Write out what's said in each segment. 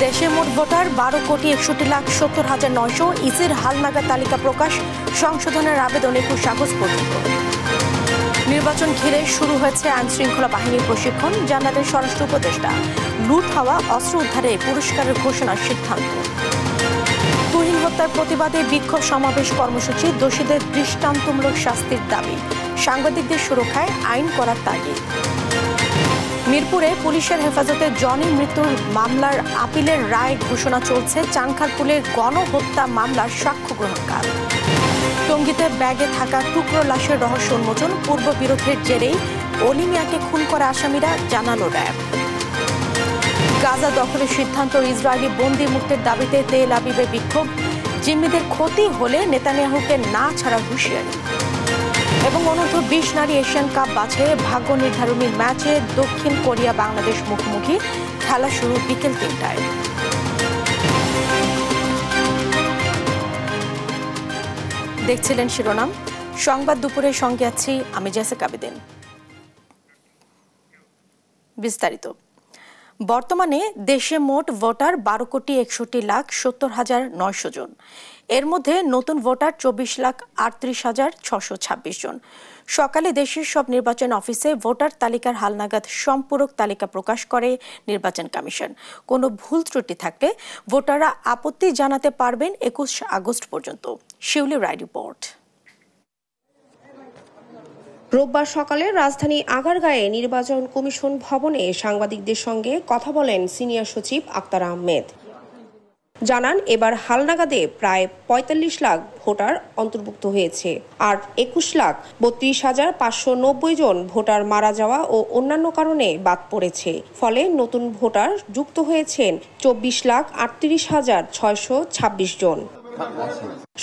দেশে মোট ভোটার 12,61,70,900। ইসির হালনাগাদ তালিকা প্রকাশ, সংশোধনের আবেদন 21 আগস্ট পর্যন্ত। নির্বাচন ঘিরে শুরু হয়েছে আইনশৃঙ্খলা বাহিনীর প্রশিক্ষণ, জানালেন স্বরাষ্ট্র উপদেষ্টা। লুট হওয়া অস্ত্র উদ্ধারে পুরস্কারের ঘোষণার সিদ্ধান্ত। তুহিন হত্যার প্রতিবাদে বিক্ষোভ সমাবেশ কর্মসূচি, দোষীদের দৃষ্টান্তমূলক শাস্তির দাবি, সাংবাদিকদের সুরক্ষায় আইন করার তাগিদ। মিরপুরে পুলিশের হেফাজতে জনি মৃত্যুর মামলার আপিলের রায় ঘোষণা চলছে। চানখারপুলের গণহত্যা মামলার সাক্ষ্য গ্রহণকাল। টঙ্গীতে ব্যাগে থাকা টুকরো লাশের রহস্য উন্মোচন, পূর্ব বিরোধের জেরেই অলি মিয়াকে খুন করা আসামিরা, জানালো র্যাব। গাজা দখলের সিদ্ধান্ত, ইসরায়েলি বন্দি মুক্তির দাবিতে তেল আবিবে বিক্ষোভ, জিম্মিদের ক্ষতি হলে নেতানিয়াহুকে না ছাড়ার হুঁশিয়ারি। এবং অনূর্ধ্ব-20 নারী এশিয়ান কাপ বাছাইয়ে ভাগ্য নির্ধারণী ম্যাচে দক্ষিণ কোরিয়া বাংলাদেশ মুখোমুখি। খেলা শুরু বিকেল 3টায়। দেখছিলেন শিরোনাম সংবাদ দুপুরের সঙ্গে আছি আমি জেসিকা আবেদিন। বিস্তারিত। বর্তমানে দেশে মোট ভোটার 12,61,70,900 জন। এর মধ্যে নতুন ভোটার 24,38,626 জন। সকালে দেশের সব নির্বাচন অফিসে ভোটার তালিকার হালনাগাদ সম্পূরক তালিকা প্রকাশ করে নির্বাচন কমিশন। কোনো ভুল ত্রুটি থাকলে ভোটাররা আপত্তি জানাতে পারবেন 21 আগস্ট পর্যন্ত। শিউলি রায় রিপোর্ট। রোববার সকালে রাজধানী আগারগাঁয়ে নির্বাচন কমিশন ভবনে সাংবাদিকদের সঙ্গে কথা বলেন সিনিয়র সচিব আক্তার আহমেদ। জানান, এবার হালনাগাদে প্রায় 45 লাখ ভোটার অন্তর্ভুক্ত হয়েছে, আর 21,32,590 জন ভোটার মারা যাওয়া ও অন্যান্য কারণে বাদ পড়েছে। ফলে নতুন ভোটার যুক্ত হয়েছেন 24,38,626 জন।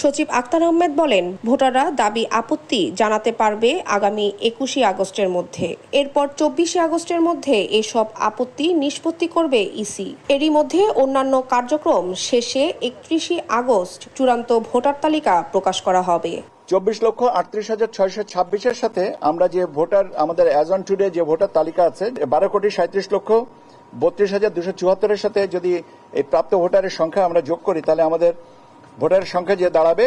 সচিব আক্তার আহমেদ বলেন, ভোটাররা দাবি আপত্তি জানাতে পারবে আগামী 21 আগস্টের মধ্যে। এরপর 24 আগস্টের মধ্যে এসব আপত্তি নিষ্পত্তি করবে ইসি। এরই মধ্যে অন্যান্য কার্যক্রম শেষে 31 আগস্ট চূড়ান্ত ভোটার তালিকা প্রকাশ করা হবে। 24,38,626 সাথে আমরা যে ভোটার আমাদের অ্যাজ অন টুডে যে ভোটার তালিকা আছে 12,37,32,74 সাথে যদি এই প্রাপ্ত ভোটারের সংখ্যা আমরা যোগ করি, তাহলে আমাদের ভোটারের সংখ্যা যে দাঁড়াবে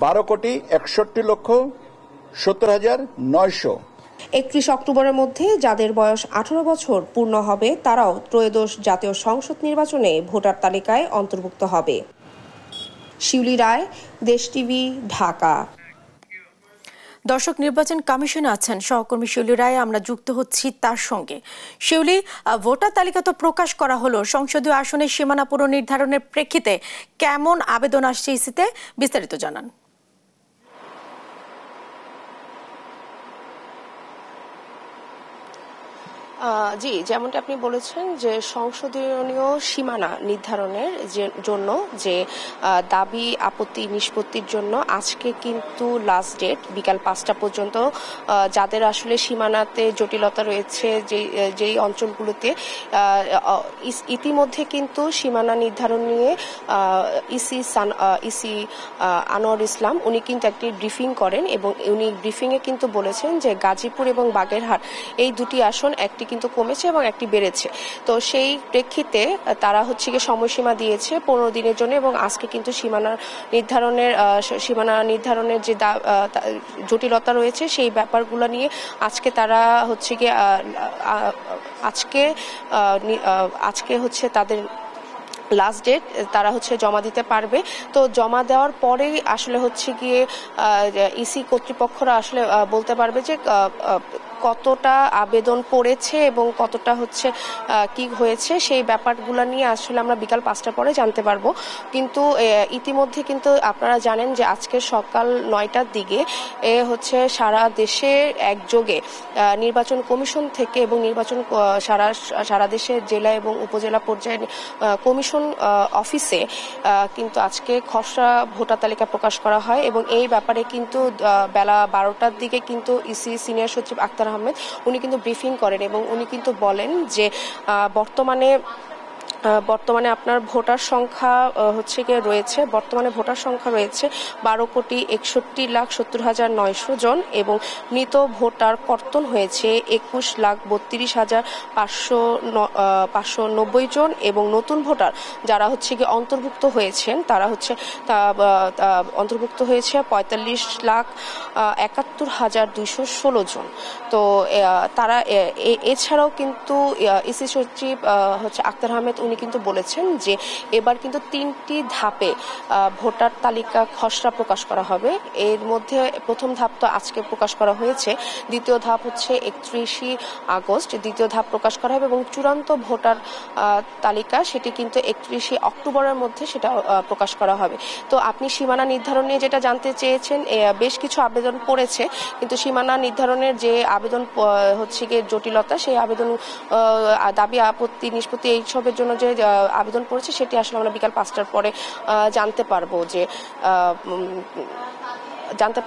12,61,70,900। 31 অক্টোবরের মধ্যে যাদের বয়স 18 বছর পূর্ণ হবে তারাও ত্রয়োদশ জাতীয় সংসদ নির্বাচনে ভোটার তালিকায় অন্তর্ভুক্ত হবে। শিউলি রায়, দেশ টিভি, ঢাকা। দর্শক, নির্বাচন কমিশনে আছেন সহকর্মী শিউলি রায়, আমরা যুক্ত হচ্ছি তার সঙ্গে। শিউলি, ভোটার তালিকা তো প্রকাশ করা হলো, সংসদীয় আসনের সীমানা পুনর্নির্ধারণের প্রেক্ষিতে কেমন আবেদন আসছে ইসিতে, বিস্তারিত জানান। জি, যেমনটা আপনি বলেছেন যে সংশোধনীয় সীমানা নির্ধারণের জন্য যে দাবি আপত্তি নিষ্পত্তির জন্য আজকে কিন্তু লাস্ট ডেট বিকাল 5টা পর্যন্ত। যাদের আসলে সীমানাতে জটিলতা রয়েছে, যেই অঞ্চলগুলোতে ইতিমধ্যে কিন্তু সীমানা নির্ধারণ নিয়ে ইসি আনোয়ার ইসলাম উনি কিন্তু একটি ব্রিফিং করেন এবং উনি ব্রিফিংয়ে কিন্তু বলেছেন যে গাজীপুর এবং বাগেরহাট এই দুটি আসন, একটি কিন্তু কমেছে এবং একটি বেড়েছে। তো সেই প্রেক্ষিতে তারা হচ্ছে গিয়ে সময়সীমা দিয়েছে 15 দিনের জন্য এবং আজকে কিন্তু সীমানা নির্ধারণের যে জটিলতা রয়েছে সেই ব্যাপারগুলো নিয়ে আজকে তারা হচ্ছে গিয়ে আজকে হচ্ছে তাদের লাস্ট ডেট, তারা হচ্ছে জমা দিতে পারবে। তো জমা দেওয়ার পরেই আসলে হচ্ছে গিয়ে ইসি কর্তৃপক্ষরা আসলে বলতে পারবে যে কতটা আবেদন পড়েছে এবং কতটা হচ্ছে কি হয়েছে, সেই ব্যাপারগুলো নিয়ে আসলে আমরা বিকাল 5টার পরে জানতে পারবো। কিন্তু ইতিমধ্যে কিন্তু আপনারা জানেন যে আজকে সকাল 9টার দিকে হচ্ছে সারা দেশে একযোগে নির্বাচন কমিশন থেকে এবং নির্বাচন সারা দেশের জেলা এবং উপজেলা পর্যায়ে কমিশন অফিসে কিন্তু আজকে খসড়া ভোটার তালিকা প্রকাশ করা হয় এবং এই ব্যাপারে কিন্তু বেলা 12টার দিকে কিন্তু ইসি সিনিয়র সচিব আক্তার আহমেদ উনি কিন্তু ব্রিফিং করেন এবং উনি কিন্তু বলেন যে বর্তমানে বর্তমানে আপনার ভোটার সংখ্যা হচ্ছে গিয়ে রয়েছে, বর্তমানে ভোটার সংখ্যা রয়েছে 12,61,70,900 জন এবং মৃত ভোটার কর্তন হয়েছে 21,32,590 জন এবং নতুন ভোটার যারা হচ্ছে গিয়ে অন্তর্ভুক্ত হয়েছেন তারা হচ্ছে অন্তর্ভুক্ত হয়েছে 45,71,216 জন। তো তারা এছাড়াও কিন্তু ইসি সচিব হচ্ছে আক্তার আহমেদ উনি কিন্তু বলেছেন যে এবার কিন্তু 3টি ধাপে ভোটার তালিকা খসড়া প্রকাশ করা হবে। এর মধ্যে প্রথম ধাপ তো আজকে প্রকাশ করা হয়েছে, দ্বিতীয় ধাপ হচ্ছে 31 আগস্ট দ্বিতীয় ধাপ প্রকাশ করা হবে এবং চূড়ান্ত ভোটার তালিকা সেটি কিন্তু 31 অক্টোবরের মধ্যে সেটা প্রকাশ করা হবে। তো আপনি সীমানা নির্ধারণ নিয়ে যেটা জানতে চেয়েছেন, বেশ কিছু আবেদন পড়েছে কিন্তু সীমানা নির্ধারণের যে আবেদন হচ্ছে গিয়ে জটিলতা, সেই আবেদন দাবি আপত্তি নিষ্পত্তি এইসবের জন্য যে আবেদন পড়েছে সেটি আসলে আমরা বিকাল 5টার পরে জানতে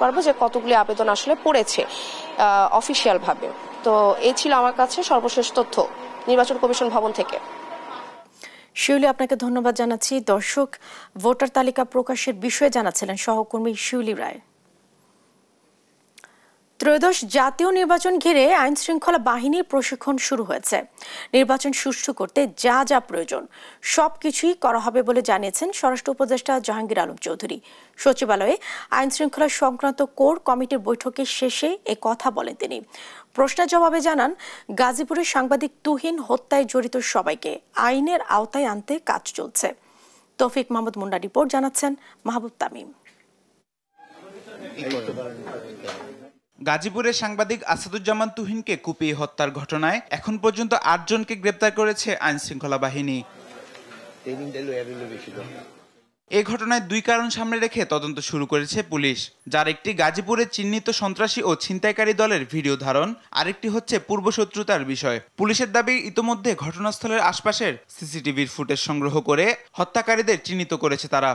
পারবো যে কতগুলি আবেদন আসলে পড়েছে অফিসিয়াল ভাবে। তো এই ছিল আমার কাছে সর্বশেষ তথ্য নির্বাচন কমিশন ভবন থেকে। শিউলি, আপনাকে ধন্যবাদ জানাচ্ছি। দর্শক, ভোটার তালিকা প্রকাশের বিষয়ে জানাচ্ছিলেন সহকর্মী শিউলি রায়। ত্রয়োদশ জাতীয় নির্বাচন ঘিরে আইন শৃঙ্খলা বাহিনীর প্রশিক্ষণ শুরু হয়েছে। নির্বাচন সুষ্ঠু করতে যা যা প্রয়োজন সবকিছুই করা হবে বলে জানিয়েছেন স্বরাষ্ট্র উপদেষ্টা জাহাঙ্গীর আলম চৌধুরী। সচিবালয়ে আইন শৃঙ্খলা সংক্রান্ত কোর কমিটির বৈঠকের শেষে এ কথা বলেন তিনি। প্রশ্নের জবাবে জানান, গাজীপুরের সাংবাদিক তুহিন হত্যায় জড়িত সবাইকে আইনের আওতায় আনতে কাজ চলছে। তৌফিক মাহমুদ মুন্না রিপোর্ট, জানাচ্ছেন মাহবুব তামিম। গাজীপুরের সাংবাদিক আসাদুজ্জামান তুহিনকে কুপিয়ে হত্যার ঘটনায় এখন পর্যন্ত 8 জনকে গ্রেপ্তার করেছে আইন শৃঙ্খলা বাহিনী। এই ঘটনায় 2 কারণ সামনে রেখে তদন্ত শুরু করেছে পুলিশ, যার একটি গাজীপুরে চিহ্নিত সন্ত্রাসী ও ছিনতাইকারী দলের ভিডিও ধারণ, আরেকটি হচ্ছে পূর্বশত্রুতার বিষয়। পুলিশের দাবি, ইতোমধ্যে ঘটনাস্থলের আশপাশের সিসিটিভির ফুটেজ সংগ্রহ করে হত্যাকারীদের চিহ্নিত করেছে তারা।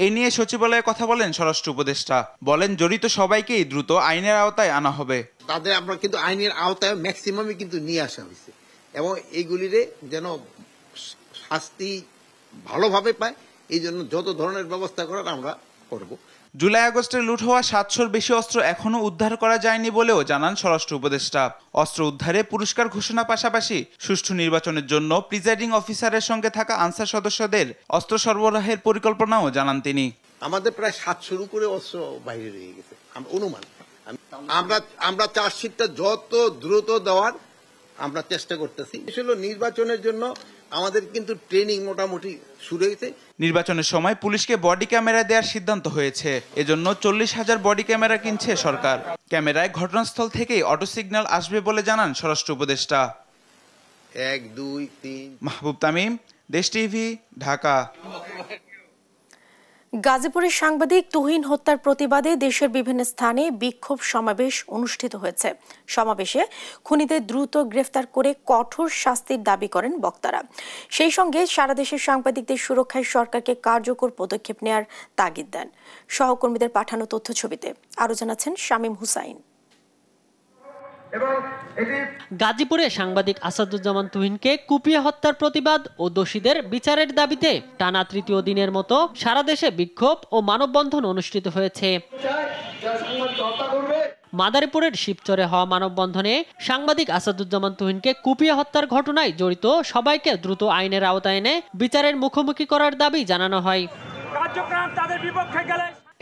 এই নিয়ে সচিবালয়ে কথা বলেন স্বরাষ্ট্র উপদেষ্টা, বলেন জড়িত সবাইকেই দ্রুত আইনের আওতায় আনা হবে। তাদের আমরা কিন্তু আইনের আওতায় ম্যাক্সিমামই কিন্তু নিয়ে আসা হয়েছে এবং এইগুলিরে যেন শাস্তি ভালোভাবে পায়, এই জন্য যত ধরনের ব্যবস্থা করার আমরা করব। জুলাই আগস্টে লুট হওয়া 700-র বেশি অস্ত্র এখনো উদ্ধার করা যায়নি বলেও জানান স্বরাষ্ট্র উপদেষ্টা। অস্ত্র উদ্ধারে পুরস্কার ঘোষণা পাশাপাশি সুষ্ঠু নির্বাচনের জন্য প্রিজাইডিং অফিসারের সঙ্গে থাকা আনসার সদস্যদের অস্ত্র সরবরাহের পরিকল্পনাও জানান তিনি। আমাদের প্রায় 700-র উপরে অস্ত্র বাইরে রয়ে গেছে অনুমান। আমরা চার্জশিটটা যত দ্রুত দেওয়ার আমরা চেষ্টা করতেছি। আসলে নির্বাচনের জন্য আমাদের কিন্তু ট্রেনিং মোটামুটি শুরু হয়েছে। নির্বাচনের সময় পুলিশকে বডি ক্যামেরা দেওয়ার সিদ্ধান্ত হয়েছে, এজন্য 40,000 বডি ক্যামেরা কিনছে সরকার। ক্যামেরায় ঘটনাস্থল থেকেই অটো সিগন্যাল আসবে বলে জানান স্বরাষ্ট্র উপদেষ্টা। 1, 2, 3। মাহবুব তামিম, দেশ টিভি, ঢাকা। গাজীপুরের সাংবাদিক তুহিন হত্যার প্রতিবাদে দেশের বিভিন্ন স্থানে বিক্ষোভ সমাবেশ অনুষ্ঠিত হয়েছে। সমাবেশে খুনিদের দ্রুত গ্রেফতার করে কঠোর শাস্তির দাবি করেন বক্তারা। সেই সঙ্গে সারা দেশের সাংবাদিকদের সুরক্ষায় সরকারকে কার্যকর পদক্ষেপ নেয়ার তাগিদ দেন। সহকর্মীদের পাঠানো তথ্যছবিতে আরো জানাচ্ছেন শামীম হুসাইন। গাজীপুরে সাংবাদিক আসাদুজ্জামান তুহিনকে কুপিয়ে হত্যার প্রতিবাদ ও দোষীদের বিচারের দাবিতে টানা 3য় দিনের মতো সারা দেশে বিক্ষোভ ও মানববন্ধন অনুষ্ঠিত হয়েছে। মাদারীপুরের শিবচরে হওয়া মানববন্ধনে সাংবাদিক আসাদুজ্জামান তুহিনকে কুপিয়ে হত্যার ঘটনায় জড়িত সবাইকে দ্রুত আইনের আওতায় এনে বিচারের মুখোমুখি করার দাবি জানানো হয়।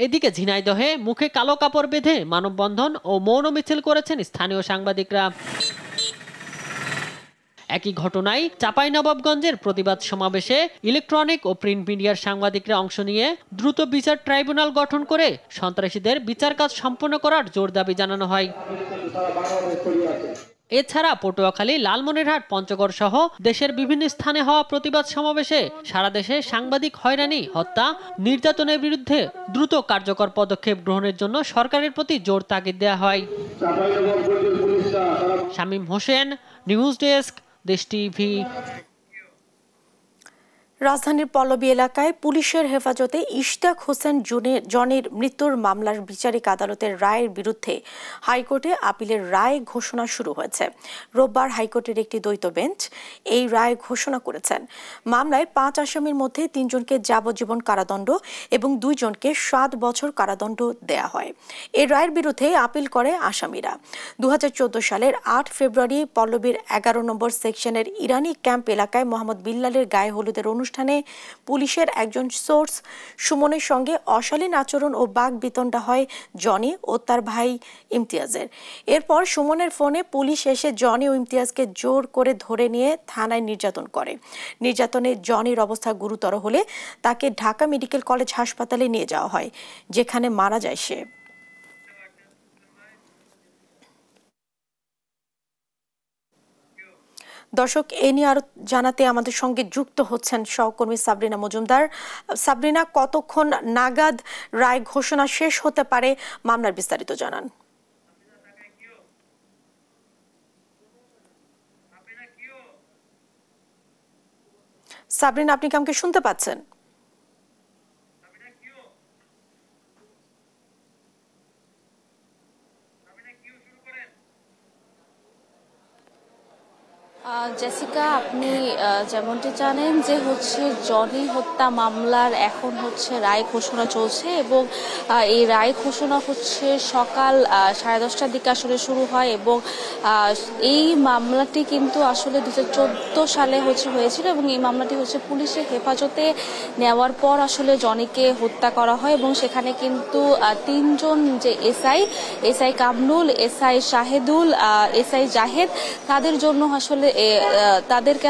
এদিকে ঝিনাইদহে মুখে কালো কাপড় বেঁধে মানববন্ধন ও মৌন মিছিল করেছেন স্থানীয় সাংবাদিকরা। একই ঘটনায় চাঁপাইনবাবগঞ্জের প্রতিবাদ সমাবেশে ইলেকট্রনিক ও প্রিন্ট মিডিয়ার সাংবাদিকরা অংশ নিয়ে দ্রুত বিচার ট্রাইব্যুনাল গঠন করে সন্ত্রাসীদের বিচার কাজ সম্পন্ন করার জোর দাবি জানানো হয়। এছাড়া পটুয়াখালী, লালমনিরহাট, পঞ্চগড় সহ দেশের বিভিন্ন স্থানে হওয়া প্রতিবাদ সমাবেশে সারা দেশে সাংবাদিক হয়রানি, হত্যা, নির্যাতনের বিরুদ্ধে দ্রুত কার্যকর পদক্ষেপ গ্রহণের জন্য সরকারের প্রতি জোর তাগিদ দেওয়া হয়। শামীম হোসেন, নিউজ ডেস্ক, দেশ টিভি। রাজধানীর পল্লবী এলাকায় পুলিশের হেফাজতে ইশতিয়াক হোসেন জনের মৃত্যুর মামলার বিচারিক আদালতের রায়ের বিরুদ্ধে হাইকোর্টে আপিলের রায় ঘোষণা শুরু হয়েছে। রোববার হাইকোর্টের একটি দ্বৈত বেঞ্চ এই রায় ঘোষণা করেছেন। মামলায় ৫ আসামির মধ্যে ৩ জনকে যাবজ্জীবন কারাদণ্ড এবং 2 জনকে 7 বছর কারাদণ্ড দেয়া হয়। এই রায়ের বিরুদ্ধে আপিল করে আসামিরা। 2014 সালের 8 ফেব্রুয়ারি পল্লবীর 11 নম্বর সেকশনের ইরানি ক্যাম্প এলাকায় মোহাম্মদ বিল্লালের গায়ে হলুদের অনুষ্ঠানে পুলিশের একজন সোর্স সুমনের সঙ্গে অশালীন আচরণ ও বাকবিতণ্ডা হয় জনি ও তার ভাই ইমতিয়াজের। এরপর সুমনের ফোনে পুলিশ এসে জনি ও ইমতিয়াজকে জোর করে ধরে নিয়ে থানায় নির্যাতন করে। নির্যাতনে জনির অবস্থা গুরুতর হলে তাকে ঢাকা মেডিকেল কলেজ হাসপাতালে নিয়ে যাওয়া হয়, যেখানে মারা যায় সে। দর্শক, এ নিয়ে আরো জানাতে আমাদের সঙ্গে যুক্ত হচ্ছেন সহকর্মী সাবরিনা মজুমদার। সাবরিনা, কতক্ষণ নাগাদ রায় ঘোষণা শেষ হতে পারে, মামলার বিস্তারিত জানান। সাবরিনা, আপনি কি আমাকে শুনতে পাচ্ছেন? জেসিকা, আপনি যেমনটি জানেন যে জনি হত্যা মামলার এখন রায় ঘোষণা চলছে এবং এই রায় ঘোষণা সকাল 10:30টার দিকে আসলে শুরু হয় এবং এই মামলাটি কিন্তু আসলে 2014 সালে হয়েছিল এবং এই মামলাটি পুলিশের হেফাজতে নেওয়ার পর আসলে জনিকে হত্যা করা হয় এবং সেখানে কিন্তু 3 জন যে SI Kamrul, SI Shahedul, SI Zahed, তাদের জন্য তাদেরকে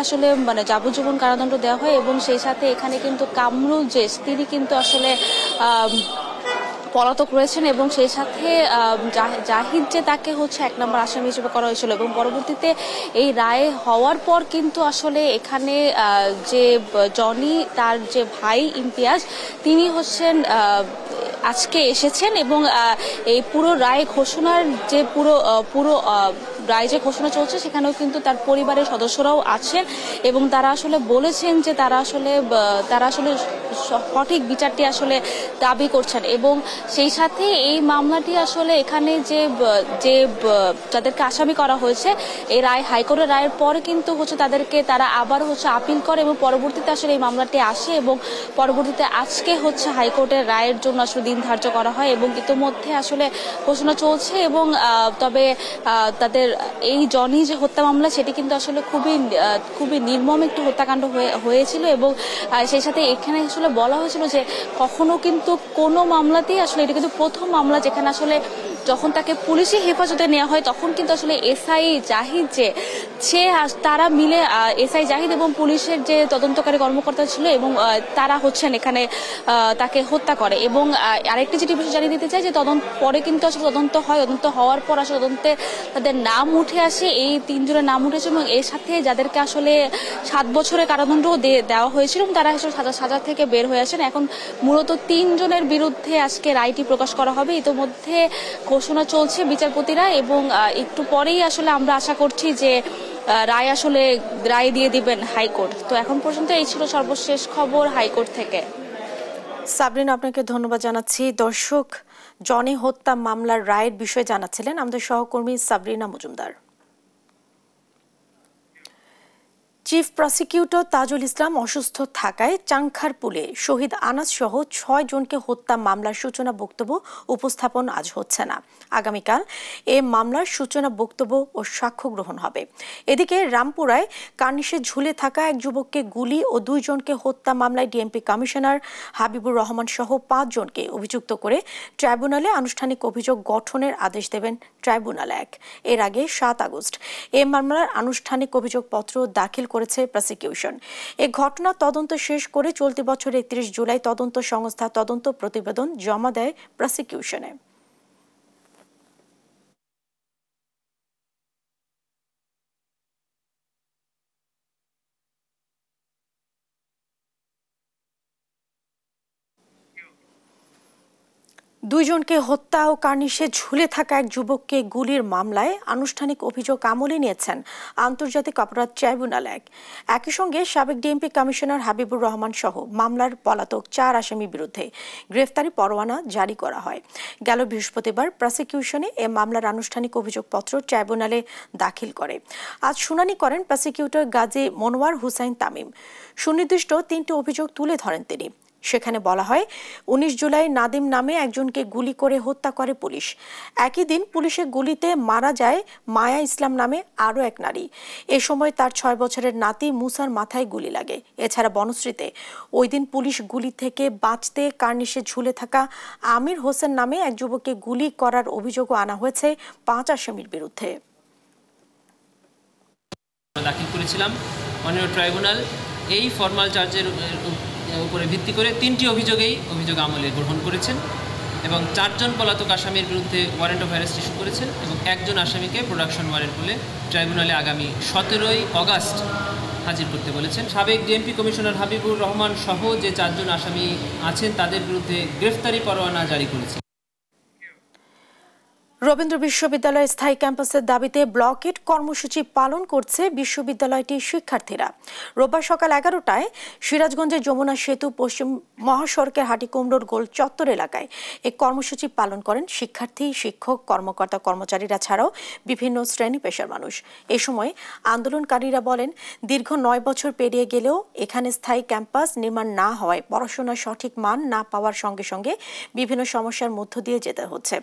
মানে যাবজ্জীবন কারাদণ্ড দেওয়া হয় এবং সেই সাথে এখানে কিন্তু কামরুল তিনি কিন্তু আসলে পলাতক রয়েছেন এবং সেই সাথে জাহিদ তাকে 1 নম্বর আসামি হিসেবে করা হয়েছিল এবং পরবর্তীতে এই রায় হওয়ার পর কিন্তু আসলে এখানে যে জনি তার যে ভাই ইমতিয়াজ তিনি আজকে এসেছেন এবং এই পুরো রায় ঘোষণার যে পুরো রায় যে ঘোষণা চলছে সেখানেও কিন্তু তার পরিবারের সদস্যরাও আছেন এবং তারা আসলে বলেছেন যে তারা আসলে সঠিক বিচারটি আসলে দাবি করছেন এবং সেই সাথে এই মামলাটি আসলে এখানে যে যাদেরকে আসামি করা হয়েছে এই রায় হাইকোর্টের রায়ের পরে কিন্তু তারা আবার আপিল করে এবং পরবর্তীতে আসলে এই মামলাটি আসে এবং পরবর্তীতে আজকে হাইকোর্টের রায়ের জন্য আসলে দিন ধার্য করা হয় এবং ইতোমধ্যে আসলে ঘোষণা চলছে এবং তবে তাদের এই জনি যে হত্যা মামলা সেটি কিন্তু আসলে খুবই নির্মম একটি হত্যাকাণ্ড হয়েছিল এবং সেই সাথে এখানে আসলে বলা হয়েছিল যে কখনো কিন্তু কোনো মামলাতেই আসলে এটা কিন্তু প্রথম মামলা যেখানে আসলে যখন তাকে পুলিশি হেফাজতে নেওয়া হয় তখন কিন্তু আসলে এসআই জাহিদ তারা মিলে এসআই জাহিদ এবং পুলিশের যে তদন্তকারী কর্মকর্তা ছিল এবং তারা এখানে তাকে হত্যা করে এবং আরেকটি যেটি বিষয় জানিয়ে দিতে চাই যে পরে কিন্তু আসলে তদন্ত হওয়ার পর আসলে তদন্তে তাদের নাম উঠে আসে, এই 3 জনের নাম উঠেছে এবং এর সাথে যাদেরকে আসলে 7 বছরের কারাদণ্ড দেওয়া হয়েছিল তারা আসলে সাজা থেকে বের হয়ে আসেন। এখন মূলত 3 জনের বিরুদ্ধে আজকে রায়টি প্রকাশ করা হবে। ইতোমধ্যে ঘোষণা চলছে বিচারপতিরা এবং একটু পরেই আসলে আমরা আশা করছি যে রায় দিয়ে দিবেন হাইকোর্ট। তো এখন পর্যন্ত এই ছিল সর্বশেষ খবর হাইকোর্ট থেকে। সাবরিনা, আপনাকে ধন্যবাদ জানাচ্ছি। দর্শক, জনি হত্যা মামলার রায়ের বিষয়ে জানাচ্ছিলেন আমাদের সহকর্মী সাবরিনা মজুমদার। চিফ প্রসিকিউটর তাজুল ইসলাম অসুস্থ থাকায় চাংখারপুলে শহীদ আনাস সহ 6 জনকে হত্যা মামলার সূচনা বক্তব্য উপস্থাপন আজ হচ্ছে না। আগামীকাল এ মামলার সূচনা বক্তব্য ও সাক্ষ্য গ্রহণ হবে। এদিকে রামপুরায় কার্নিশে ঝুলে থাকা এক যুবককে গুলি ও 2 জনকে হত্যা মামলায় ডিএমপি কমিশনার হাবিবুর রহমান সহ 5 জনকে অভিযুক্ত করে ট্রাইব্যুনালে আনুষ্ঠানিক অভিযোগ গঠনের আদেশ দেবেন ট্রাইব্যুনাল 1। এর আগে 7 আগস্ট এ মামলার আনুষ্ঠানিক অভিযোগপত্র দাখিল করেছে প্রসিকিউশন। এই ঘটনা তদন্ত শেষ করে চলতি বছর 31 জুলাই তদন্ত সংস্থা তদন্ত প্রতিবেদন জমা দেয় প্রসিকিউশনে। দুইজনকে হত্যা ও কার্নিশে ঝুলে থাকা এক যুবককে গুলির মামলায় আনুষ্ঠানিক অভিযোগ আমলে নিয়েছেন আন্তর্জাতিক অপরাধ ট্রাইব্যুনাল একই সঙ্গে সাবেক ডিএমপি কমিশনার হাবিবুর রহমান সহ মামলার পলাতক 4 আসামির বিরুদ্ধে গ্রেফতারি পরোয়ানা জারি করা হয়। গেল বৃহস্পতিবার প্রসিকিউশনে এ মামলার আনুষ্ঠানিক অভিযোগপত্র ট্রাইব্যুনালে দাখিল করে। আজ শুনানি করেন প্রসিকিউটর গাজী মনোয়ার হুসাইন তামিম। সুনির্দিষ্ট 3টি অভিযোগ তুলে ধরেন তিনি। সেখানে বলা হয় 19 জুলাই নাদিম নামে একজনকে গুলি করে হত্যা করে পুলিশ। একই দিন পুলিশের গুলিতে মারা যায় মায়া ইসলাম নামে আরও এক নারী। এ সময় তার 6 বছরের নাতি মুসার মাথায় গুলি লাগে। এছাড়া বনশ্রীতে ওই দিন পুলিশ গুলি থেকে বাঁচতে কার্নিশে ঝুলে থাকা আমির হোসেন নামে এক যুবককে গুলি করার অভিযোগও আনা হয়েছে 5 আসামির বিরুদ্ধে। দাখিল করেছিলাম মাননীয় ট্রাইব্যুনাল এই ফরমাল চার্জের উপরে ভিত্তি করে 3টি অভিযোগ আমলে গ্রহণ করেছেন এবং 4 জন পলাতক আসামির বিরুদ্ধে ওয়ারেন্ট অফ অ্যারেস্ট ইস্যু করেছেন এবং একজন আসামিকে প্রোডাকশন ওয়ারেন্ট বলে ট্রাইব্যুনালে আগামী 17 আগস্ট হাজির করতে বলেছেন। সাবেক ডিএমপি কমিশনার হাবিবুর রহমান সহ যে 4 জন আসামি আছেন তাদের বিরুদ্ধে গ্রেফতারি পরোয়ানা জারি করেছে। রবীন্দ্র বিশ্ববিদ্যালয়ের স্থায়ী ক্যাম্পাসের দাবিতে ব্লকেট কর্মসূচি পালন করছে বিশ্ববিদ্যালয়টির শিক্ষার্থীরা। রোববার সকাল 11টায় সিরাজগঞ্জের যমুনা সেতু পশ্চিম মহাসড়কের হাটিকুমড়োর গোল চত্বর এলাকায় এই কর্মসূচি পালন করেন শিক্ষার্থী, শিক্ষক, কর্মকর্তা, কর্মচারীরা ছাড়াও বিভিন্ন শ্রেণী পেশার মানুষ। এ সময় আন্দোলনকারীরা বলেন, দীর্ঘ 9 বছর পেরিয়ে গেলেও এখানে স্থায়ী ক্যাম্পাস নির্মাণ না হওয়ায় পড়াশোনার সঠিক মান না পাওয়ার সঙ্গে সঙ্গে বিভিন্ন সমস্যার মধ্য দিয়ে যেতে হচ্ছে।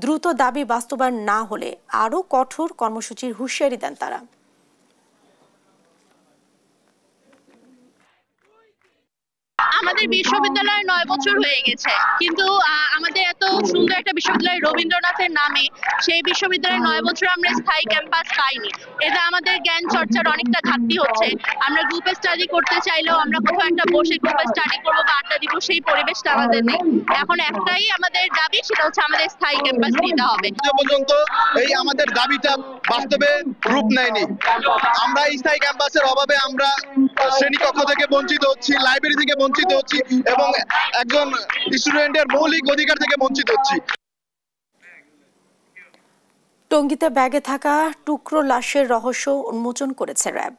দ্রুত দাবি বাস্তবায়ন না হলে আরো কঠোর কর্মসূচির হুঁশিয়ারি দেন তারা। আমাদের বিশ্ববিদ্যালয় 9 বছর হয়ে গেছে, কিন্তু আমাদের এত সুন্দর একটা বিশ্ববিদ্যালয় রবীন্দ্রনাথের নামে সেই বিশ্ববিদ্যালয়ে 9 বছর আমরা স্থায়ী ক্যাম্পাস পাইনি। এতে আমাদের জ্ঞান চর্চার অনেকটা ঘাটতি হচ্ছে। আমরা গ্রুপে স্টাডি করতে চাইলেও আমরা কোথাও একটা বসে গ্রুপে স্টাডি করবো বা আড্ডা দিব, সেই পরিবেশটা আমাদের নেই। এখন একটাই আমাদের দাবি, সেটা হচ্ছে আমাদের স্থায়ী ক্যাম্পাস দিতে হবে। পর্যন্ত এই আমাদের দাবিটা বাস্তবে রূপ নেয়নি। আমরা স্থায়ী ক্যাম্পাসের অভাবে আমরা শ্রেণীকক্ষ থেকে বঞ্চিত হচ্ছি, লাইব্রেরি থেকে বঞ্চিত হচ্ছি এবং একজন স্টুডেন্টের মৌলিক অধিকার থেকে বঞ্চিত হচ্ছি। টঙ্গীতে ব্যাগে থাকা টুকরো লাশের রহস্য উন্মোচন করেছে র্যাব।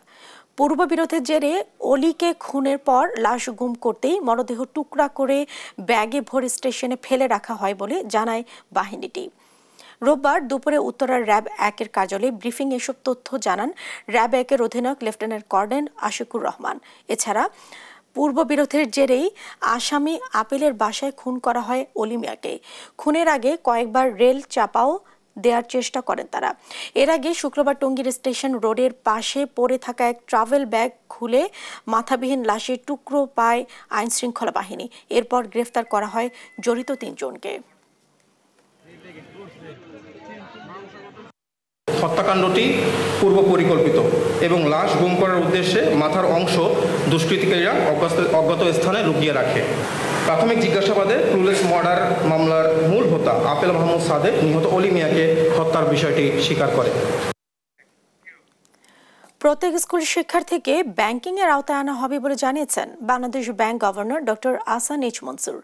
পূর্ববিরোধের জেরে অলিকে খুনের পর লাশ গুম করতেই মরদেহ টুকরা করে ব্যাগে ভরে স্টেশনে ফেলে রাখা হয় বলে জানায় বাহিনীটি। রোববার দুপুরে উত্তরার র্যাব 1-এর কার্যালয়ে ব্রিফিং এসব তথ্য জানান র্যাব 1-এর অধিনায়ক লেফটেন্যান্ট কর্নেল আশিকুর রহমান। এছাড়া পূর্ববিরোধের জেরেই আসামি আপিলের বাসায় খুন করা হয় অলি মিয়াকে। খুনের আগে কয়েকবার রেল চাপাও দেওয়ার চেষ্টা করেন তারা। এর আগে শুক্রবার টঙ্গীর স্টেশন রোডের পাশে পড়ে থাকা এক ট্রাভেল ব্যাগ খুলে মাথাবিহীন লাশের টুকরো পায় আইনশৃঙ্খলা বাহিনী। এরপর গ্রেফতার করা হয় জড়িত 3 জনকে। হত্যাকাণ্ডটি পূর্ব পরিকল্পিত এবং লাশ গুম করার উদ্দেশ্যে মাথার অংশ দুষ্কৃতিকারীরা অজ্ঞাত স্থানে লুকিয়ে রাখে। প্রাথমিক জিজ্ঞাসাবাদে ক্লুলেস মার্ডার মামলার মূল হোতা আপেল মাহমুদ সাদেক নিহত অলি মিয়াকে হত্যার বিষয়টি স্বীকার করে। প্রত্যেক স্কুল শিক্ষার্থীকে ব্যাংকিং এর আওতায় আনা হবে বলে জানিয়েছেন Bangladesh bank governor doctor Ahsan H Mansur.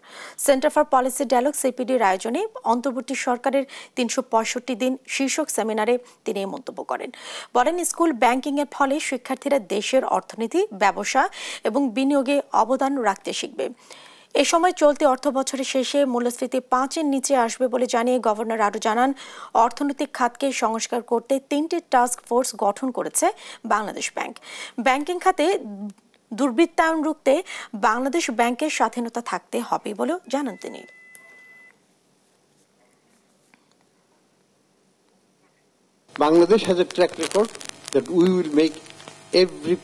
Center for policy dialogue সিপিডির আয়োজনে অন্তর্বর্তী সরকারের 365 দিন শীর্ষক সেমিনারে তিনি এই মন্তব্য করেন। বলেন, স্কুল ব্যাংকিং এর ফলে শিক্ষার্থীরা দেশের অর্থনীতি, ব্যবসা এবং বিনিয়োগে অবদান রাখতে শিখবে। এ সময় চলতি অর্থ বছরের শেষে মূল্যস্ফীতি 5-এর নিচে আসবে বলে জানিয়ে গভর্নর আরও জানান, অর্থনৈতিক খাতকে সংস্কার করতে 3টি টাস্ক ফোর্স গঠন করেছে বাংলাদেশ ব্যাংক। ব্যাংকিং খাতে দুর্বৃত্তায়ন রুখতে বাংলাদেশ ব্যাংকের স্বাধীনতা থাকতে হবে বলেও জানান তিনি। Bangladesh has a track record that we will make every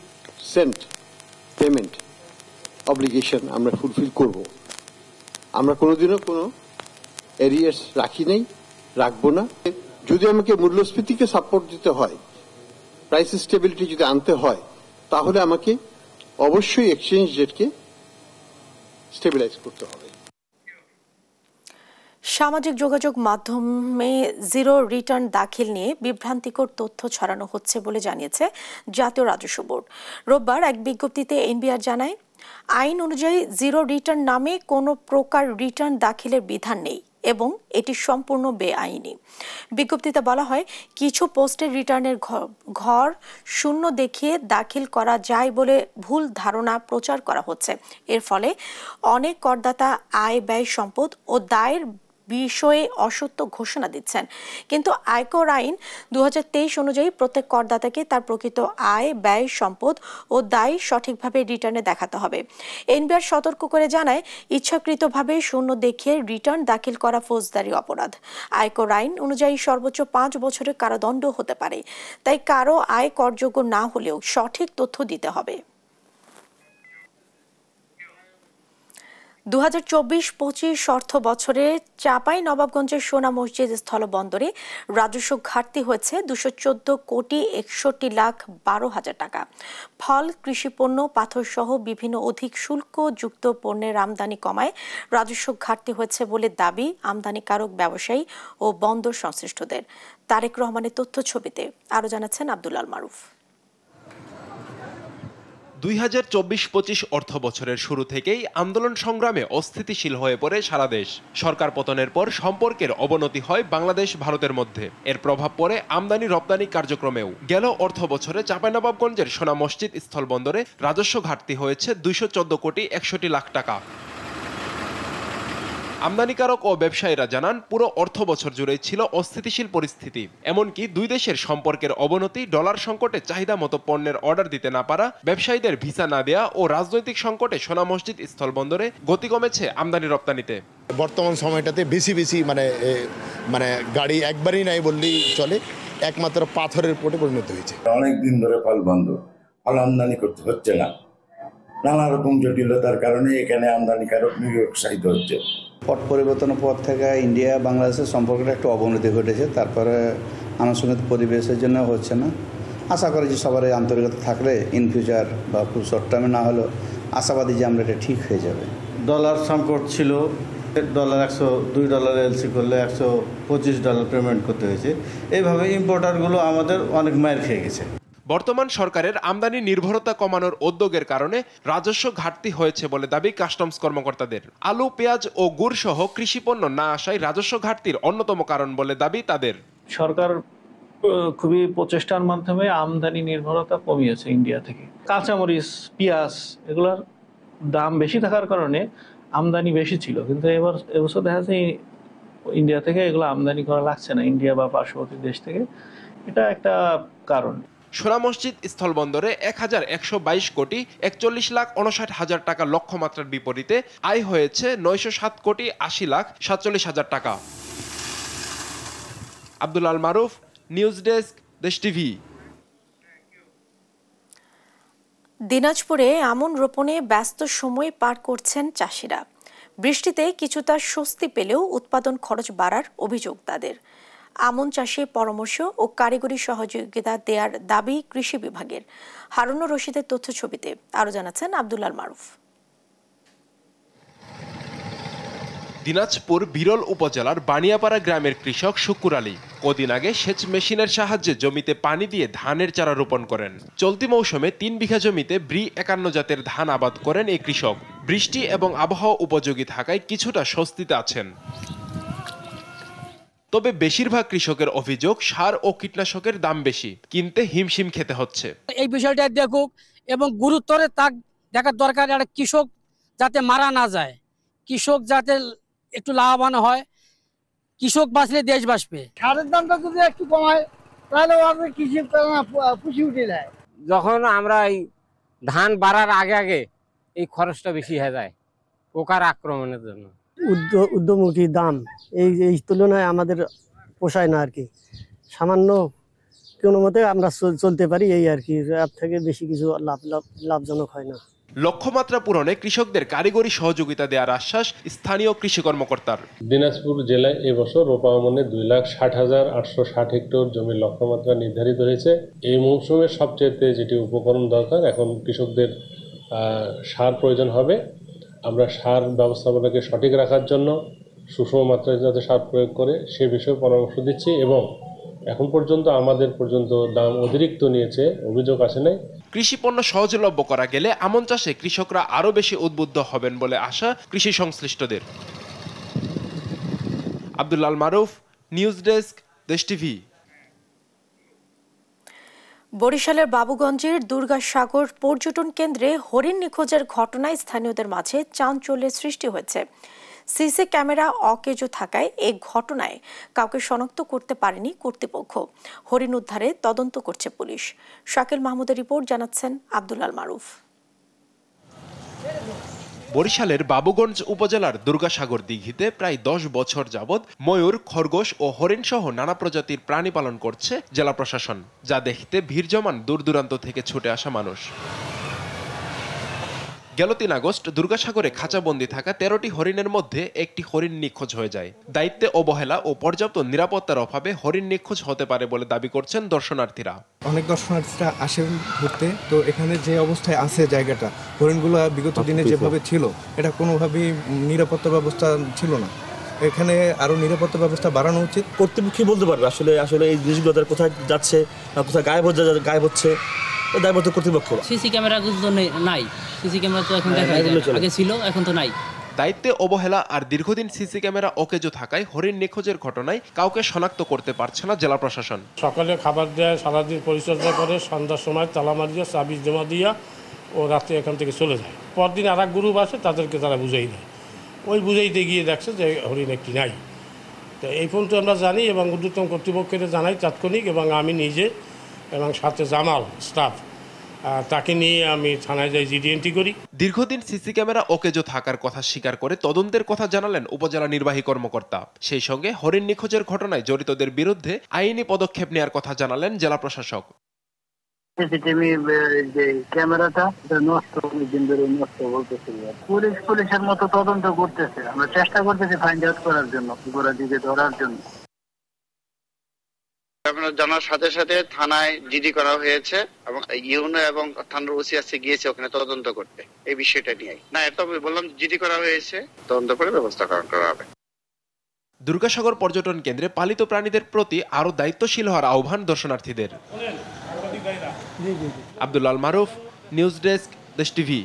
cent payment obligation আমরা ফুলফিল করব। আমরা কোনোদিনও কোনো এরিয়ার্স রাখি নাই, রাখবো না। যদি আমাকে মূল্যস্ফীতিকে সাপোর্ট দিতে হয়, প্রাইস স্টেবিলিটি যদি আনতে হয়, তাহলে আমাকে অবশ্যই এক্সচেঞ্জ রেটকে স্টেবিলাইজ করতে হবে। সামাজিক যোগাযোগ মাধ্যমে জিরো রিটার্ন দাখিল নিয়ে বিভ্রান্তিকর তথ্য ছড়ানো হচ্ছে বলে জানিয়েছে জাতীয় রাজস্ব বোর্ড। রোববার এক বিজ্ঞপ্তিতে এনবিআর জানায়, আইন অনুযায়ী জিরো রিটার্ন নামে কোনো প্রকার রিটার্ন দাখিলের বিধান নেই। এবং এটি সম্পূর্ণ বেআইনি। বিজ্ঞপ্তিতে বলা হয়, কিছু পোস্টের রিটার্নের ঘর শূন্য দেখিয়ে দাখিল করা যায় বলে ভুল ধারণা প্রচার করা হচ্ছে। এর ফলে অনেক করদাতা আয়, ব্যয়, সম্পদ ও দায়ের বিষয়ে অসত্য ঘোষণা দিচ্ছেন। কিন্তু আয়কর আইন 2023 অনুযায়ী প্রত্যেক করদাতাকে তার প্রকৃত আয়, ব্যয়, সম্পদ ও দায় সঠিকভাবে রিটার্নে দেখাতে হবে। এনবিআর সতর্ক করে জানায়, ইচ্ছাকৃতভাবে শূন্য দেখিয়ে রিটার্ন দাখিল করা ফৌজদারি অপরাধ। আয়কর আইন অনুযায়ী সর্বোচ্চ 5 বছরের কারাদণ্ড হতে পারে। তাই কারো আয় করযোগ্য না হলেও সঠিক তথ্য দিতে হবে। 2024-25 অর্থ বছরে চাঁপাইনবাবগঞ্জের সোনা মসজিদ স্থলবন্দরে রাজস্ব ঘাটতি হয়েছে 214,61,12,000 টাকা। ফল, কৃষিপণ্য, পাথর সহ বিভিন্ন অধিক শুল্কযুক্ত পণ্যের আমদানি কমায় রাজস্ব ঘাটতি হয়েছে বলে দাবি আমদানিকারক ব্যবসায়ী ও বন্দর সংশ্লিষ্টদের। তারেক রহমানের তথ্য ছবিতে আরো জানাচ্ছেন আব্দুল আল মারুফ। 2024-25 অর্থ বছরের শুরু থেকেই আন্দোলন সংগ্রামে অস্থিতিশীল হয়ে পড়ে সারা দেশ। সরকার পতনের পর সম্পর্কের অবনতি হয় বাংলাদেশ ভারতের মধ্যে। এর প্রভাব পড়ে আমদানি রপ্তানি কার্যক্রমেও। গেল অর্থ বছরে চাঁপাইনবাবগঞ্জের সোনা মসজিদ স্থলবন্দরে রাজস্ব ঘাটতি হয়েছে 214,61,00,000 টাকা। আমদানিকারক ও ব্যবসায়ীরা জানান, পুরো অর্থ বছর জুড়েই ছিল অস্থিতিশীল পরিস্থিতি। এমনকি দুই দেশের সম্পর্কের অবনতি, ডলার সংকটে চাহিদা মতো পণ্যের অর্ডার দিতে না পারা, ব্যবসায়ীদের ভিসা না দেয়া ও রাজনৈতিক সংকটে সোনা মসজিদ স্থলবন্দরে গতি কমেছে আমদানি রপ্তানিতে। বর্তমান সময়টাতে বেশি মানে গাড়ি একবারই নাই বললেই চলে, একমাত্র পাথরের পোটে পরিণত হয়েছে। অনেক দিন ধরে ফল বন্ধ, ফল আমদানি করতে হচ্ছে না। নানা রকম জটিলতার কারণে এখানে আমদানিকারক নিরুৎসাহিত হচ্ছে। পট পরিবর্তনের পর থেকে ইন্ডিয়া বাংলাদেশের সম্পর্কটা একটু অবনতি ঘটেছে। তারপরে আনুষঙ্গিক পরিবেশের জন্য হচ্ছে না। আশা করি যে সবারই আন্তরিকতা থাকলে ইন ফিউচার বা খুব শর্ট টার্মে না হলেও আশাবাদী যে আমরা এটা ঠিক হয়ে যাবে। ডলার সংকট ছিল, ডলার $102 এলসি করলে $125 পেমেন্ট করতে হয়েছে। এইভাবে ইম্পোর্টারগুলো আমাদের অনেক মায়ের খেয়ে গেছে। বর্তমান সরকারের আমদানি নির্ভরতা কমানোর উদ্যোগের কারণে রাজস্ব ঘাটতি হয়েছে বলে দাবি কাস্টমস কর্মকর্তাদের। আলু, পেঁয়াজ ও গুড় সহ কৃষিপণ্য না আসায় রাজস্ব ঘাটতির অন্যতম কারণ বলে দাবি তাদের। সরকার খুবই প্রচেষ্টার মাধ্যমে আমদানি নির্ভরতা কমিয়েছে ইন্ডিয়া থেকে। কাঁচামরিচ, পেঁয়াজ এগুলোর দাম বেশি থাকার কারণে আমদানি বেশি ছিল, কিন্তু এবছর দেখা যাচ্ছে ইন্ডিয়া থেকে এগুলো আমদানি করা লাগছে না, ইন্ডিয়া বা পার্শ্ববর্তী দেশ থেকে। এটা একটা কারণ। সোনা মসজিদ স্থলবন্দরে 1,122,41,59,000 টাকা লক্ষ্যমাত্রার বিপরীতে আয় হয়েছে 907,80,47,000 টাকা। আব্দুল আল মারুফ, নিউজ ডেস্ক, দেশ টিভি। দিনাজপুরে আমন রোপণে ব্যস্ত সময় পার করছেন চাষিরা। বৃষ্টিতে কিছুটা স্বস্তি পেলেও উৎপাদন খরচ বাড়ার অভিযোগ তাদের। আমন চাষে পরামর্শ ও কারিগরি সহযোগিতা দেওয়ার দাবি কৃষি বিভাগের। হারুনুর রশিদের তথ্য ছবিতে আরো জানাচ্ছেন আব্দুল আল মারুফ। দিনাজপুর বিরল উপজেলার বানিয়াপাড়া গ্রামের কৃষক শুকুর আলী কদিন আগে সেচ মেশিনের সাহায্যে জমিতে পানি দিয়ে ধানের চারা রোপণ করেন। চলতি মৌসুমে 3 বিঘা জমিতে ব্রি 51 জাতের ধান আবাদ করেন এই কৃষক। বৃষ্টি এবং আবহাওয়া উপযোগী থাকায় কিছুটা স্বস্তিতে আছেন। তবে বেশিরভাগ কৃষকের অভিযোগ, সার ও কীটনাশকের দাম বেশি, কিনতে হিমশিম খেতে হচ্ছে। এই বিষয়টা দেখুক এবং গুরুত্বরে তাক দেখার দরকার, একটা কৃষক যাতে মারা না যায়, কৃষক যাতে একটু লাভবান হয়, কৃষক বাঁচলে দেশ বাঁচবে। সারের দামটা যদি একটু কমায় তাহলে কৃষি পুষি উঠে যায়। যখন আমরা এই ধান বাড়ার আগে এই খরচটা বেশি হয়ে যায় পোকার আক্রমণের জন্য। উদ্যমুখী দাম এই তুলনায় আমাদের পোষায় না আর কি। সামান্য কোনো মতে আমরা চলতে পারি এই আর কি, এর থেকে বেশি কিছু লাভজনক হয় না। লক্ষ্যমাত্রা পূরণে কৃষকদের কারিগরি সহযোগিতা দেওয়ার আশ্বাস স্থানীয় কৃষি কর্মকর্তার। দিনাজপুর জেলায় এবছর রোপা আমনে 2,60,860 হেক্টর জমির লক্ষ্যমাত্রা নির্ধারিত হয়েছে। এই মৌসুমে সবচেয়ে যেটি উপকরণ দরকার, এখন কৃষকদের সার প্রয়োজন হবে। আমরা সার ব্যবস্থাপনাকে সঠিক রাখার জন্য সুষম মাত্রায় যাতে সার প্রয়োগ করে সে বিষয়ে পরামর্শ দিচ্ছি এবং এখন পর্যন্ত আমাদের দাম অতিরিক্ত নিয়েছে অভিযোগ আসে নাই। কৃষি পণ্য সহজলভ্য করা গেলে আমন চাষে কৃষকরা আরো বেশি উদ্বুদ্ধ হবেন বলে আশা কৃষি সংশ্লিষ্টদের। আব্দুল মারুফ, নিউজ ডেস্ক, দেশ টিভি। বরিশালের বাবুগঞ্জের দুর্গাসাগর পর্যটন কেন্দ্রে হরিণ নিখোঁজের ঘটনায় স্থানীয়দের মাঝে চাঞ্চল্যের সৃষ্টি হয়েছে। সিসি ক্যামেরা অকেজো থাকায় এই ঘটনায় কাউকে শনাক্ত করতে পারেনি কর্তৃপক্ষ। হরিণ উদ্ধারে তদন্ত করছে পুলিশ। শাকিল মাহমুদের রিপোর্ট, জানাচ্ছেন আব্দুল মারুফ। বরিশালের বাবুগঞ্জ উপজেলার দুর্গাসাগর দিঘিতে প্রায় 10 বছর যাবৎ ময়ূর, খরগোশ ও হরিণ সহ নানা প্রজাতির প্রাণী পালন করছে জেলা প্রশাসন, যা দেখতে ভিড় জমান দূর দূরান্ত থেকে ছুটে আসা মানুষ। গেল 3 আগস্ট দুর্গাসাগরে খাঁচাবন্দি থাকা 13টি হরিণের মধ্যে একটি হরিণ নিখোঁজ হয়ে যায়। দায়িত্বে অবহেলা ও পর্যাপ্ত নিরাপত্তার অভাবে হরিণ নিখোঁজ হতে পারে বলে দাবি করছেন দর্শনার্থীরা। অনেক দর্শনার্থীরা আসেন ঘুরতে, তো এখানে যে অবস্থায় আছে জায়গাটা, হরিণগুলো বিগত দিনে যেভাবে ছিল এটা কোনোভাবেই নিরাপত্তা ব্যবস্থা ছিল না। এখানে আরো নিরাপত্তা ব্যবস্থা বাড়ানো উচিত। কর্তৃপক্ষ বলতে পারবে আসলে আসলে এই জিনিসগুলো কোথায় যাচ্ছে, কোথায় গায়েব হচ্ছে, দায়বদ্ধ কর্তৃপক্ষ। সিসি ক্যামেরাগুলো নাই, সিসি ক্যামেরা তো এখন দেখা যায়, আগে ছিল এখন তো নাই। দায়িত্বে অবহেলা আর দীর্ঘদিন সিসি ক্যামেরা অকেজো থাকায় হরিণ নিখোঁজের ঘটনায় কাউকে শনাক্ত করতে পারছে না জেলা প্রশাসন। সকালে খাবার দেয়, সারাদিন পরিচর্যা করে, সন্ধ্যার সময় তালা মারিয়ে চাবি জমা দিয়া ও রাতে এখান থেকে চলে যায়। পরদিন আর এক গ্রুপ আসে, তাদেরকে তারা বুঝাই দেয়। ওই বুঝাইতে গিয়ে দেখছে যে হরিণ একটি নাই। তো এই পর্যন্ত আমরা জানি এবং ঊর্ধ্বতন কর্তৃপক্ষের জানাই তাৎক্ষণিক, এবং আমি নিজে এবং সাথে জামাল স্টাফ তাকে নিয়ে আমি থানায় যাই, জিডি এন্ট্রি করি। দীর্ঘদিন সিসি ক্যামেরা অকেজো থাকার কথা স্বীকার করে তদন্তের কথা জানালেন উপজেলা নির্বাহী কর্মকর্তা। সেই সঙ্গে হরিণ নিখোঁজের ঘটনায় জড়িতদের বিরুদ্ধে আইনি পদক্ষেপ নেওয়ার কথা জানালেন জেলা প্রশাসক। সিসিটিভি যে ক্যামেরাটা নষ্ট, অনেকদিন ধরে নষ্ট বলতেছিল। পুলিশের মতো তদন্ত করতেছে, আমরা চেষ্টা করতেছি ফাইন্ড আউট করার জন্য, অপরাধীকে ধরার জন্য। জানার সাথে সাথে থানায় জিডি করা হয়েছে এবং ইউনো এবং থানার ওসিআরসি গিয়েছে ওখানে তদন্ত করতে এই বিষয়টা নিয়ে। না, এটা বললাম জিডি করা হয়েছে, তদন্ত করে ব্যবস্থা করা হবে। দুর্গাসাগর পর্যটন কেন্দ্রে পালিত প্রাণীদের প্রতি আরো দায়িত্বশীল হওয়ার আহ্বান দর্শনার্থীদের। আব্দুল মারুফ, নিউজ ডেস্ক, দেশ টিভি।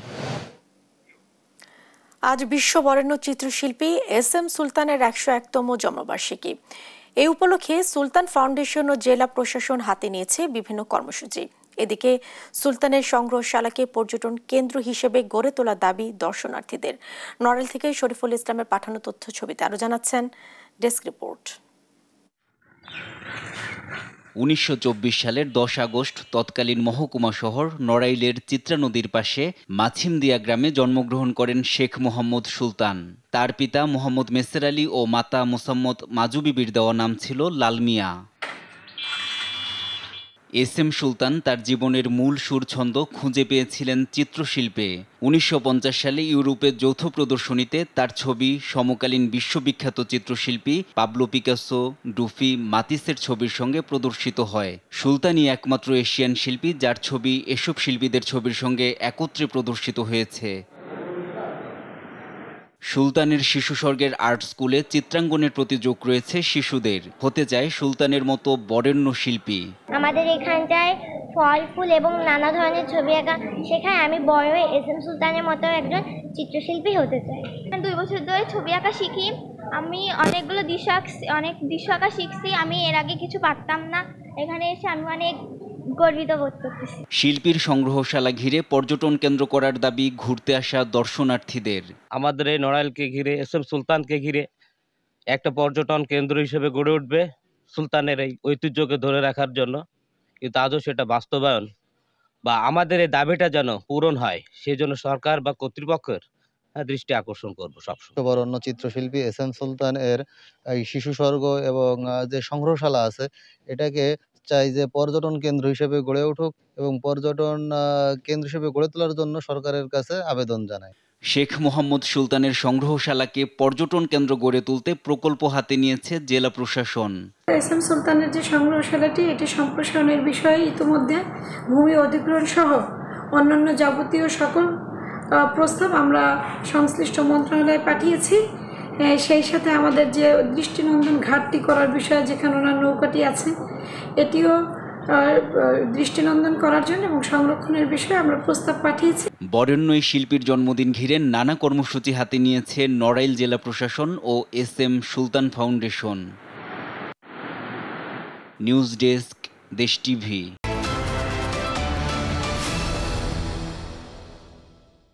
আজ বিশ্ব বরেণ্য চিত্রশিল্পী SM সুলতানের 101তম জন্মবার্ষিকী। এই উপলক্ষে সুলতান ফাউন্ডেশন ও জেলা প্রশাসন হাতে নিয়েছে বিভিন্ন কর্মসূচি। এদিকে সুলতানের সংগ্রহশালাকে পর্যটন কেন্দ্র হিসেবে গড়ে তোলার দাবি দর্শনার্থীদের। নড়াইল থেকে শরীফুল ইসলামের পাঠানো তথ্য ছবিতে আরো জানাচ্ছেন ডেস্ক রিপোর্ট। 1924 সালের 10 আগস্ট তৎকালীন মহকুমা শহর নড়াইলের চিত্রা নদীর পাশে মাছিমদিয়া গ্রামে জন্মগ্রহণ করেন শেখ মোহাম্মদ সুলতান। তার পিতা মোহাম্মদ মেসের আলী ও মাতা মোসাম্মদ মাজু বিবির দেওয়া নাম ছিল লাল মিয়া। SM সুলতান তার জীবনের মূল সুরছন্দ খুঁজে পেয়েছিলেন চিত্রশিল্পে। 1950 সালে ইউরোপের যৌথ প্রদর্শনীতে তার ছবি সমকালীন বিশ্ববিখ্যাত চিত্রশিল্পী পাবলো পিকাসো, ডুফি, মাতিসের ছবির সঙ্গে প্রদর্শিত হয়। সুলতানই একমাত্র এশিয়ান শিল্পী যার ছবি এসব শিল্পীদের ছবির সঙ্গে একত্রে প্রদর্শিত হয়েছে। সুলতানের শিশু স্বর্গের আর্ট স্কুলে চিত্রাঙ্কনের প্রতি যোগ রয়েছে শিশুদের। হতে চায় সুলতানের মতো বরেণ্য শিল্পী। আমাদের এখানটায় ফল ফুল এবং নানা ধরনের ছবি আঁকা শেখায়। আমি বড় হয়ে SM সুলতানের মতো একজন চিত্রশিল্পী হতে চাই। 2 বছর ধরে ছবি আঁকা শিখি। আমি অনেক দৃশ্য আঁকা শিখছি। আমি এর আগে কিছু পারতাম না, এখানে এসে আমি অনেক গর্বিত বোধ করতেছি। শিল্পীর সংগ্রহশালা ঘিরে পর্যটন কেন্দ্র করার দাবি ঘুরতে আসা দর্শনার্থীদের। আমাদের এই নড়াইলকে ঘিরে SM সুলতানকে ঘিরে একটা পর্যটন কেন্দ্র হিসেবে গড়ে উঠবে সুলতানের এই ঐতিহ্যকে ধরে রাখার জন্য। কিন্তু আজও সেটা বাস্তবায়ন বা আমাদের এই দাবিটা যেন পূরণ হয়, সেই জন্য সরকার বা কর্তৃপক্ষের দৃষ্টি আকর্ষণ করবো সবসময়। বরেণ্য চিত্রশিল্পী SM সুলতান এর এই শিশু স্বর্গ এবং যে সংগ্রহশালা আছে এটাকে চাই যে পর্যটন কেন্দ্র হিসেবে গড়ে উঠুক এবং পর্যটন কেন্দ্র হিসেবে গড়ে তোলার জন্য সরকারের কাছে আবেদন জানায়। শেখ মোহাম্মদ সুলতানের সংগ্রহশালাকে পর্যটন কেন্দ্র গড়ে তুলতে প্রকল্প হাতে নিয়েছে জেলা প্রশাসন। SM সুলতানের যে সংগ্রহশালাটি এটি সম্প্রসারণের বিষয়ে ইতিমধ্যে ভূমি অধিগ্রহণ সহ অন্যান্য যাবতীয় সকল প্রস্তাব আমরা সংশ্লিষ্ট মন্ত্রণালয়ে পাঠিয়েছি। সেই সাথে আমাদের যে দৃষ্টিনন্দন ঘাটটি করার বিষয়ে যেখানে ওনার নৌকাটি আছে এটিও দৃষ্টিনন্দন করার জন্য এবং সংরক্ষণের বিষয়ে আমরা প্রস্তাব পাঠিয়েছি। বরেণ্য এই শিল্পীর জন্মদিন ঘিরে নানা কর্মসূচি হাতে নিয়েছে নড়াইল জেলা প্রশাসন ও SM সুলতান ফাউন্ডেশন। নিউজ ডেস্ক, দেশ টিভি।